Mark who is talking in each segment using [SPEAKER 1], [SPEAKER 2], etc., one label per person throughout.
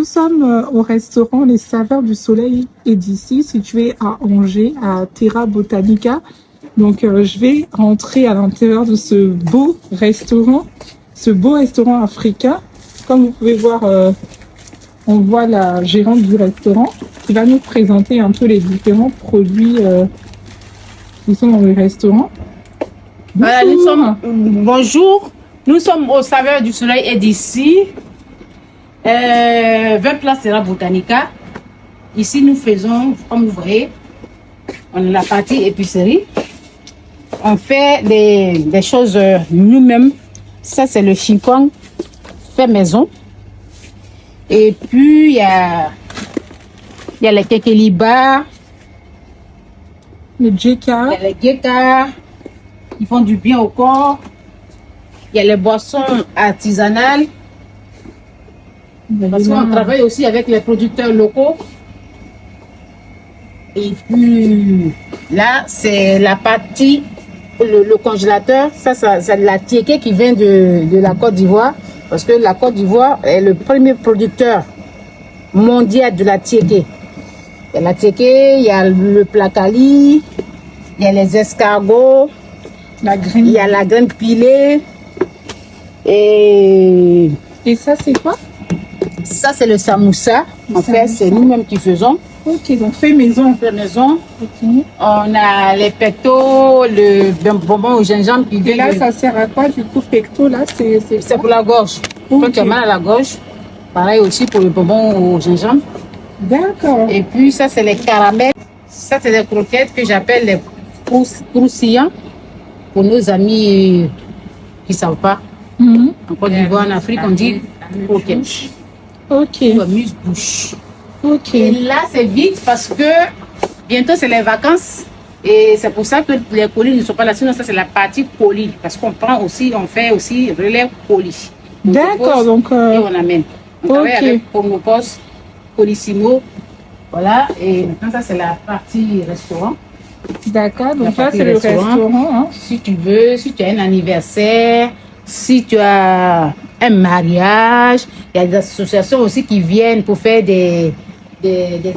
[SPEAKER 1] sommes au restaurant Les Saveurs du Soleil et d'ici, situé à Angers, à Terra Botanica. Donc, je vais rentrer à l'intérieur de ce beau restaurant africain. Comme vous pouvez voir, on voit la gérante du restaurant qui va nous présenter un peu les différents produits qui sont dans le restaurant.
[SPEAKER 2] Voilà, bonjour, nous sommes aux Saveurs du Soleil et d'ici, 20 places Terra Botanica. Ici, nous faisons, comme vous voyez, on a la partie épicerie. On fait des choses nous-mêmes. Ça, c'est le chiffon fait maison. Et puis, il y a les kekeliba,
[SPEAKER 1] les djeka.
[SPEAKER 2] Il y a les djeka qui font du bien au corps. Il y a les boissons artisanales. Parce qu'on travaille aussi avec les producteurs locaux. Et puis, là, c'est la partie, le congélateur. Ça c'est la tiéké qui vient de la Côte d'Ivoire. Parce que la Côte d'Ivoire est le premier producteur mondial de la tiéké. Il y a la tiéké, il y a le placali, il y a les escargots, il y a la graine pilée. Et
[SPEAKER 1] ça, c'est quoi?
[SPEAKER 2] Ça, c'est le samoussa. En fait, c'est nous-mêmes qui faisons.
[SPEAKER 1] Ok, donc fait maison.
[SPEAKER 2] Fait maison.
[SPEAKER 1] Okay.
[SPEAKER 2] On a les pectos, le bonbon au gingembre qui vient.
[SPEAKER 1] Et là, ça sert à quoi du coup, pecto là?
[SPEAKER 2] C'est pour la gorge. Quand tu as mal à la gorge, pareil aussi pour le bonbon au gingembre.
[SPEAKER 1] D'accord.
[SPEAKER 2] Et puis ça, c'est les caramels. Ça, c'est des croquettes que j'appelle les croustillants pour nos amis qui ne savent pas. En Côte d'Ivoire, en Afrique, on dit croquettes.
[SPEAKER 1] Ok.
[SPEAKER 2] Amuse-bouche.
[SPEAKER 1] Ok.
[SPEAKER 2] Et là, c'est vite parce que bientôt, c'est les vacances. Et c'est pour ça que les colis ne sont pas là. Sinon, ça, c'est la partie colis. Parce qu'on prend aussi, on fait aussi relais colis.
[SPEAKER 1] D'accord. Donc,
[SPEAKER 2] et on amène. On travaille avec Promopost, Colissimo. Voilà. Et maintenant, ça, c'est la partie restaurant.
[SPEAKER 1] D'accord. Donc, là, c'est le restaurant. Hein.
[SPEAKER 2] Si tu veux, si tu as un anniversaire, si tu as un mariage, il y a des associations aussi qui viennent pour faire des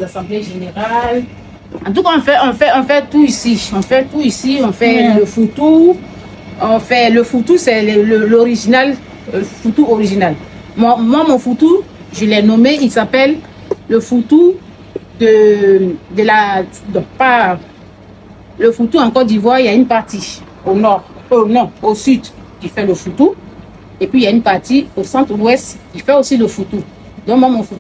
[SPEAKER 2] assemblées générales. En tout cas, on fait tout ici. On fait tout ici. On fait le foutou. On fait le foutou, c'est l'original, foutou original. Moi, mon foutou, je l'ai nommé, il s'appelle le foutou pas le foutou en Côte d'Ivoire. Il y a une partie au nord, au sud qui fait le foutou. Et puis il y a une partie au centre-ouest qui fait aussi le foutou. Donc moi, mon foutou